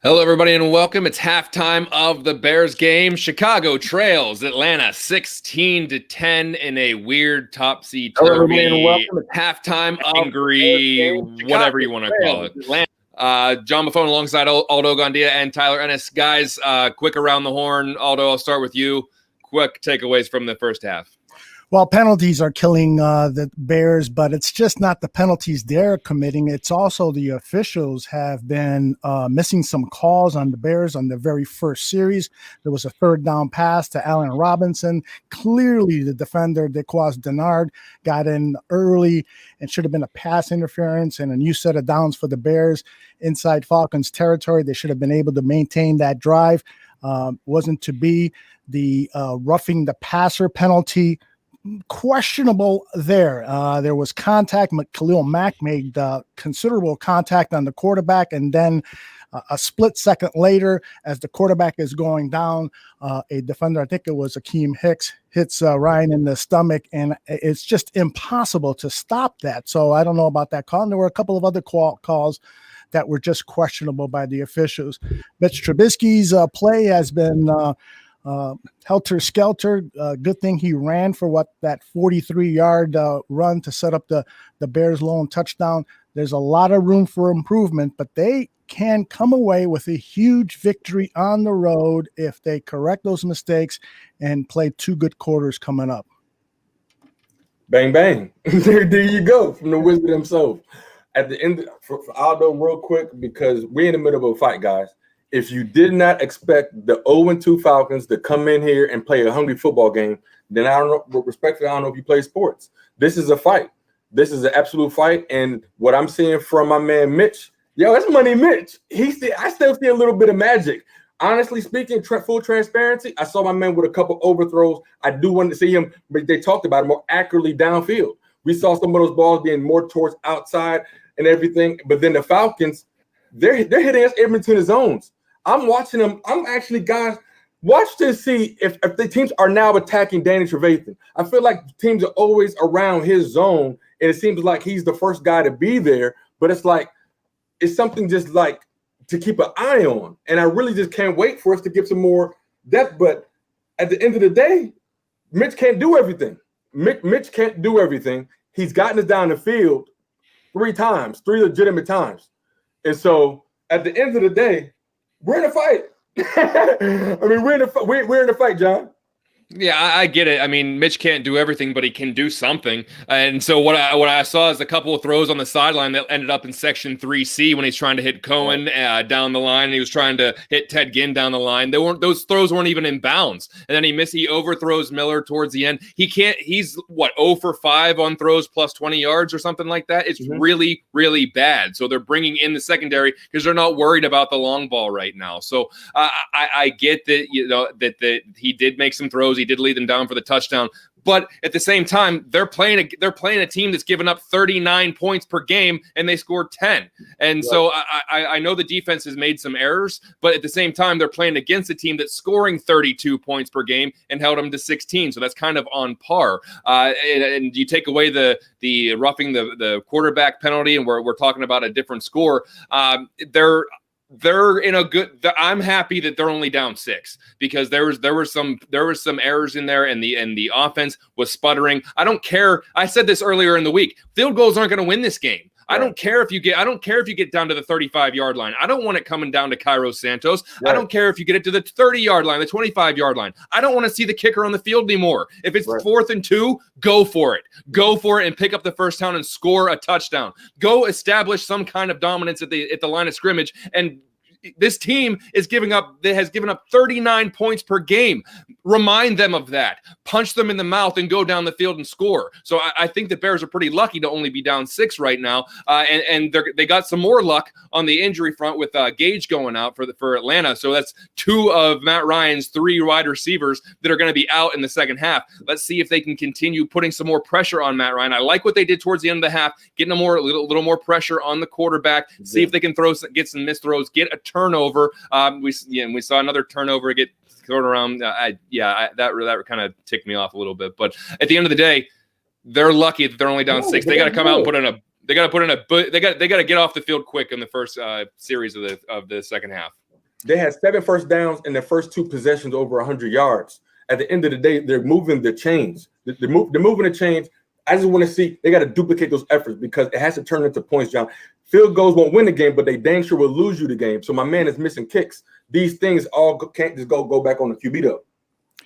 Hello, everybody, and welcome. It's halftime of the Bears game. Chicago trails Atlanta 16-10 in a weird topsy-turvy halftime angry, whatever you want to call it. John Buffone alongside Aldo Gandia and Tyler Ennis. Guys, quick around the horn. Aldo, I'll start with you. Quick takeaways from the first half. Well, penalties are killing the Bears, but it's just not the penalties they're committing. It's also the officials have been missing some calls on the Bears on the very first series. There was a third down pass to Allen Robinson. Clearly, the defender, Dequaz Denard, got in early and should have been a pass interference and a new set of downs for the Bears inside Falcons territory. They should have been able to maintain that drive. Wasn't to be. The roughing the passer penalty, questionable there. There was contact. Khalil Mack made considerable contact on the quarterback, and then a split second later, as the quarterback is going down, a defender, I think it was Akeem Hicks, hits Ryan in the stomach, and it's just impossible to stop that. So I don't know about that call. And there were a couple of other calls that were just questionable by the officials. Mitch Trubisky's play has been helter-skelter. Good thing he ran for that 43-yard run to set up the Bears' lone touchdown. There's a lot of room for improvement, but they can come away with a huge victory on the road if they correct those mistakes and play two good quarters coming up. Bang, bang. There you go, from the wizard himself. At the end, for Aldo, real quick, because we're in the middle of a fight, guys. If you did not expect the 0-2 Falcons to come in here and play a hungry football game, then I don't know, respectfully, I don't know if you play sports. This is a fight. This is an absolute fight. And what I'm seeing from my man Mitch, that's Money Mitch. I still see a little bit of magic. Honestly speaking, full transparency, I saw my man with a couple overthrows. I do want to see him, but they talked about it more accurately downfield. We saw some of those balls being more towards outside and everything. But then the Falcons, they're hitting us in between the zones. I'm watching them. I'm actually, guys, watch to see if the teams are now attacking Danny Trevathan. I feel like teams are always around his zone, and it seems like he's the first guy to be there. But it's something just like to keep an eye on. And I really just can't wait for us to get some more depth. But at the end of the day, Mitch can't do everything. Mitch can't do everything. He's gotten us down the field 3 legitimate times. And so at the end of the day, we're in a fight. I mean, we're in a fight, John. Yeah, I get it. I mean, Mitch can't do everything, but he can do something. And so what I saw is a couple of throws on the sideline that ended up in section 3C when he's trying to hit Cohen down the line. And he was trying to hit Ted Ginn down the line. Those throws weren't even in bounds. And then he overthrows Miller towards the end. He's 0 for 5 on throws plus 20 yards or something like that. It's really, really bad. So they're bringing in the secondary because they're not worried about the long ball right now. So I get that, that he did make some throws. He did lead them down for the touchdown, but at the same time, they're playing a team that's given up 39 points per game, and they scored 10. And so I know the defense has made some errors, but at the same time, they're playing against a team that's scoring 32 points per game and held them to 16. So that's kind of on par. And you take away the roughing the quarterback penalty, and we're talking about a different score. They're in a good. I'm happy that they're only down 6 because there was some errors in there, and the offense was sputtering. I don't care. I said this earlier in the week. Field goals aren't going to win this game. I don't care if you get down to the 35-yard line. I don't want it coming down to Cairo Santos. Right. I don't care if you get it to the 30-yard line, the 25-yard line. I don't want to see the kicker on the field anymore. If it's 4th and 2, go for it. Go for it and pick up the first down and score a touchdown. Go establish some kind of dominance at the line of scrimmage. And this team has given up 39 points per game. remind them of that, punch them in the mouth and go down the field and score. So I think the Bears are pretty lucky to only be down 6 right now. And they got some more luck on the injury front with Gage going out for Atlanta. So that's 2 of Matt Ryan's 3 wide receivers that are going to be out in the second half. Let's see if they can continue putting some more pressure on Matt Ryan. I like what they did towards the end of the half, getting a little more pressure on the quarterback, see if they can get some missed throws, get a turnover. We saw another turnover get thrown around. That kind of ticked me off a little bit. But at the end of the day, they're lucky that they're only down 6. They got to come out and put in a. They got to get off the field quick in the first series of the second half. They had 7 first downs in their first 2 possessions over 100 yards. At the end of the day, they're moving the chains. They're moving the chains. I just want to see they got to duplicate those efforts because it has to turn into points, John. Field goals won't win the game, but they dang sure will lose you the game. So my man is missing kicks. These things all can't just go back on the QB though.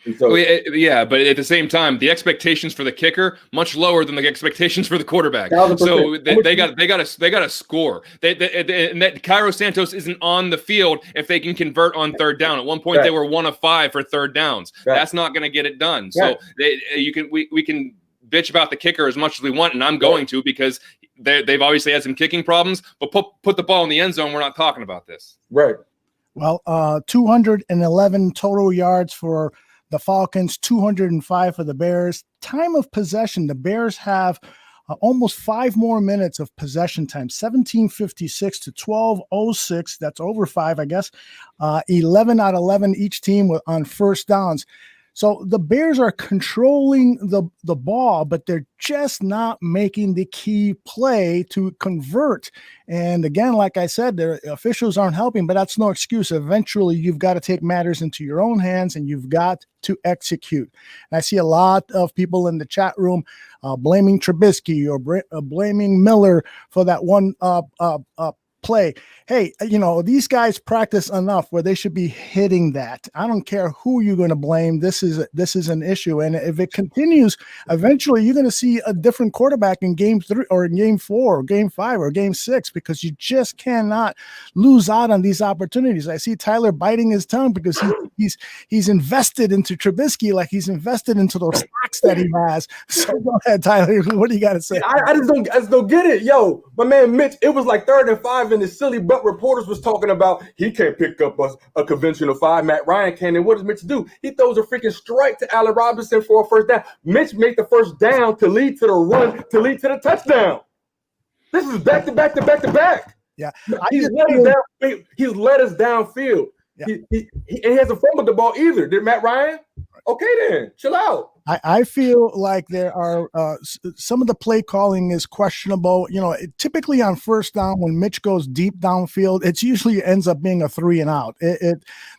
And so, but at the same time, the expectations for the kicker much lower than the expectations for the quarterback. 100%. So they got to score. And that Cairo Santos isn't on the field if they can convert on third down. At one point, they were 1 of 5 for third downs. That's not going to get it done. So we can bitch about the kicker as much as we want, and I'm going to because they've obviously had some kicking problems. But put the ball in the end zone. We're not talking about this. Right. Well, 211 total yards for the Falcons, 205 for the Bears. Time of possession, the Bears have almost 5 more minutes of possession time, 17:56 to 12:06. That's over 5, I guess. 11 out of 11 each team on first downs. So the Bears are controlling the ball, but they're just not making the key play to convert. And again, like I said, the officials aren't helping, but that's no excuse. Eventually, you've got to take matters into your own hands and you've got to execute. And I see a lot of people in the chat room blaming Trubisky or blaming Miller for that one play. Hey, these guys practice enough where they should be hitting that. I don't care who you're going to blame. This is an issue. And if it continues, eventually you're going to see a different quarterback in game 3 or in game 4 or game 5 or game 6, because you just cannot lose out on these opportunities. I see Tyler biting his tongue because he's invested into Trubisky like he's invested into those stocks that he has. So go ahead, Tyler. What do you got to say? I just don't get it. Yo, my man Mitch, it was like 3rd and 5 and the silly butt reporters was talking about he can't pick up a conventional 5. Matt Ryan can. And what does Mitch do? He throws a freaking strike to Allen Robinson for a first down. Mitch made the first down to lead to the run to lead to the touchdown. This is back to back to back to back. Yeah, he's led us downfield. Yeah. He hasn't fumbled the ball either. Did Matt Ryan? Okay, then chill out. I feel like there are some of the play calling is questionable. Typically on first down, when Mitch goes deep downfield, it usually ends up being a 3 and out.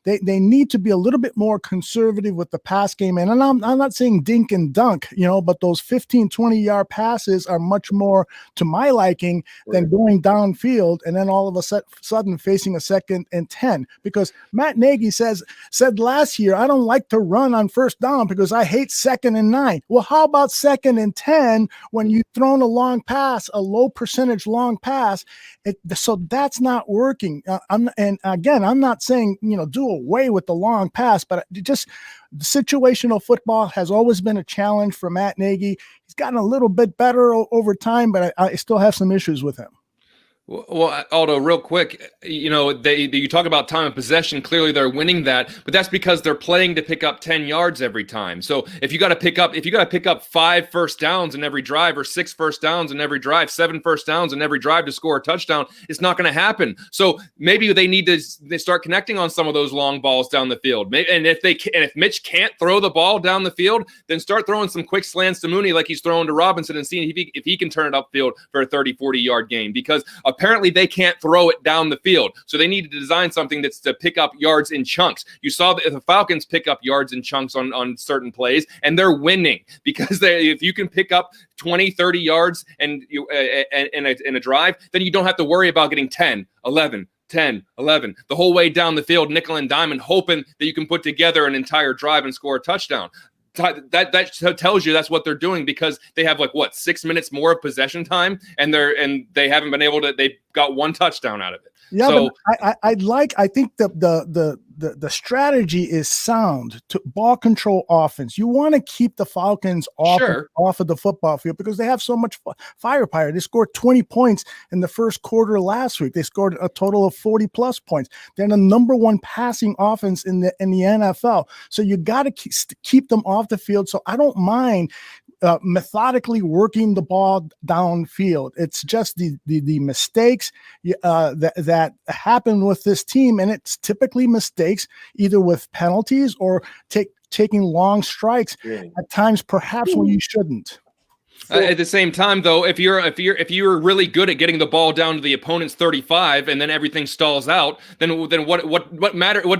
They need to be a little bit more conservative with the pass game. And I'm not saying dink and dunk, but those 15, 20-yard passes are much more to my liking than going downfield and then all of a sudden facing a 2nd and 10. Because Matt Nagy said last year, I don't like to run on first down because I hate 2nd and 9. Well, how about 2nd and 10 when you've thrown a long pass, a low percentage long pass? So that's not working. I'm not saying, do away with the long pass, but just situational football has always been a challenge for Matt Nagy. He's gotten a little bit better over time, but I still have some issues with him. Well, Aldo, real quick, you talk about time of possession. Clearly, they're winning that, but that's because they're playing to pick up 10 yards every time. So if you got to pick up 5 first downs in every drive, or 6 first downs in every drive, 7 first downs in every drive to score a touchdown, it's not going to happen. So maybe they need to start connecting on some of those long balls down the field. And if Mitch can't throw the ball down the field, then start throwing some quick slants to Mooney like he's throwing to Robinson and seeing if he can turn it upfield for a 30, 40-yard game, because apparently they can't throw it down the field. So they need to design something that's to pick up yards in chunks. You saw the Falcons pick up yards in chunks on certain plays, and they're winning because if you can pick up 20, 30 yards in a drive, then you don't have to worry about getting 10, 11, 10, 11, the whole way down the field, nickel and diamond, hoping that you can put together an entire drive and score a touchdown. That tells you that's what they're doing, because they have 6 minutes more of possession time, and they haven't been able to. They got 1 touchdown out of it. Yeah, so, but I think the the strategy is sound to ball control offense. You want to keep the Falcons off of the football field because they have so much firepower. They scored 20 points in the first quarter last week. They scored a total of 40 plus points. They're the number one passing offense in the NFL. So you got to keep them off the field. So I don't mind methodically working the ball downfield. It's just the mistakes that happen with this team, and it's typically mistakes either with penalties or taking long strikes at times, perhaps when you shouldn't. At the same time, though, if you're really good at getting the ball down to the opponent's 35 and then everything stalls out, then what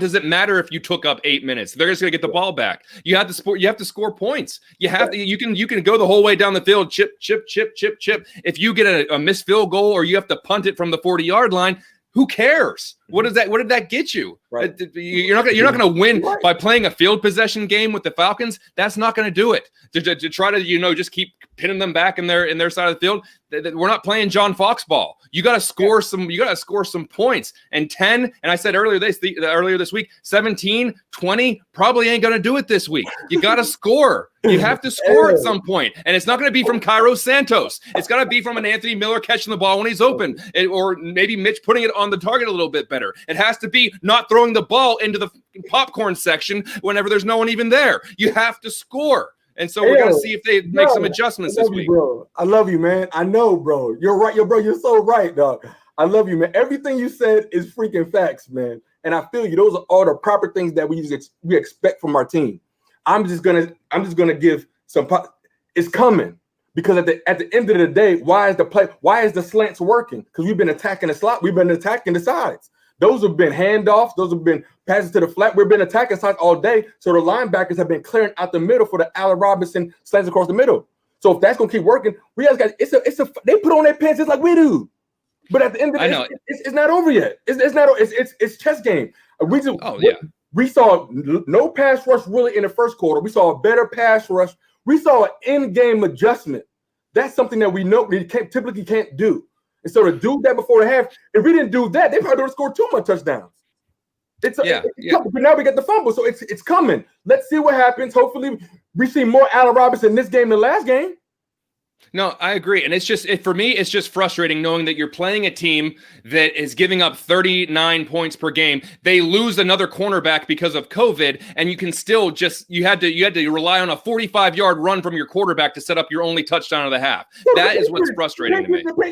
does it matter if you took up 8 minutes? They're just gonna get the ball back. You have to score points. You can go the whole way down the field, chip. If you get a missed field goal or you have to punt it from the 40-yard line, who cares? What did that get you? Right. You're not going to win by playing a field possession game with the Falcons. That's not going to do it. To try to just keep pinning them back in their side of the field. We're not playing John Fox ball. You got to score some. You got to score some points. And 10. And I said earlier this week, 17, 20 probably ain't going to do it this week. You got to score. You have to score at some point, and it's not going to be from Cairo Santos. It's got to be from an Anthony Miller catching the ball when he's open, or maybe Mitch putting it on the target a little bit better. It has to be not throwing the ball into the popcorn section whenever there's no one even there. You have to score. And so we're going to see if they make some adjustments this week. Bro. I love you, man. I know, bro. You're right. You're so right, dog. I love you, man. Everything you said is freaking facts, man. And I feel you. Those are all the proper things that we expect from our team. I'm just gonna give some. It's coming because at the end of the day, why is the slants working? Because we've been attacking the slot. We've been attacking the sides. Those have been handoffs. Those have been passes to the flat. We've been attacking sides all day. So the linebackers have been clearing out the middle for the Allen Robinson slants across the middle. So if that's gonna keep working, we guys got they put on their pants just like we do. But at the end of the day, it's not over yet. It's chess game. We saw no pass rush really in the first quarter. We saw a better pass rush. We saw an in-game adjustment. That's something that we know we typically can't do. And so to do that before the half, if we didn't do that, they probably would have scored 2 more touchdowns. But now we get the fumble, so it's coming. Let's see what happens. Hopefully, we see more Allen Robinson in this game than last game. No, I agree. And for me, it's just frustrating knowing that you're playing a team that is giving up 39 points per game. They lose another cornerback because of COVID, and you can still you had to rely on a 45-yard run from your quarterback to set up your only touchdown of the half. That is what's frustrating to me. Where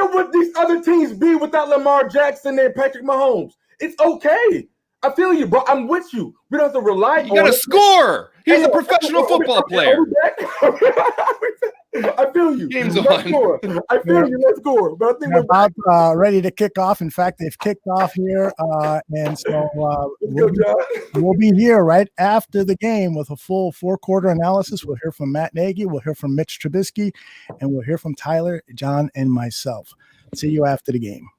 would these other teams be without Lamar Jackson and Patrick Mahomes? It's okay. I feel you, bro. I'm with you. We don't have to rely on. You got to score. He's a professional football player. I feel you. Game's Let's on. score. I feel you. Let's score. But I think we're about ready to kick off. In fact, they've kicked off here, and so we'll be here right after the game with a full 4-quarter analysis. We'll hear from Matt Nagy. We'll hear from Mitch Trubisky, and we'll hear from Tyler, John, and myself. See you after the game.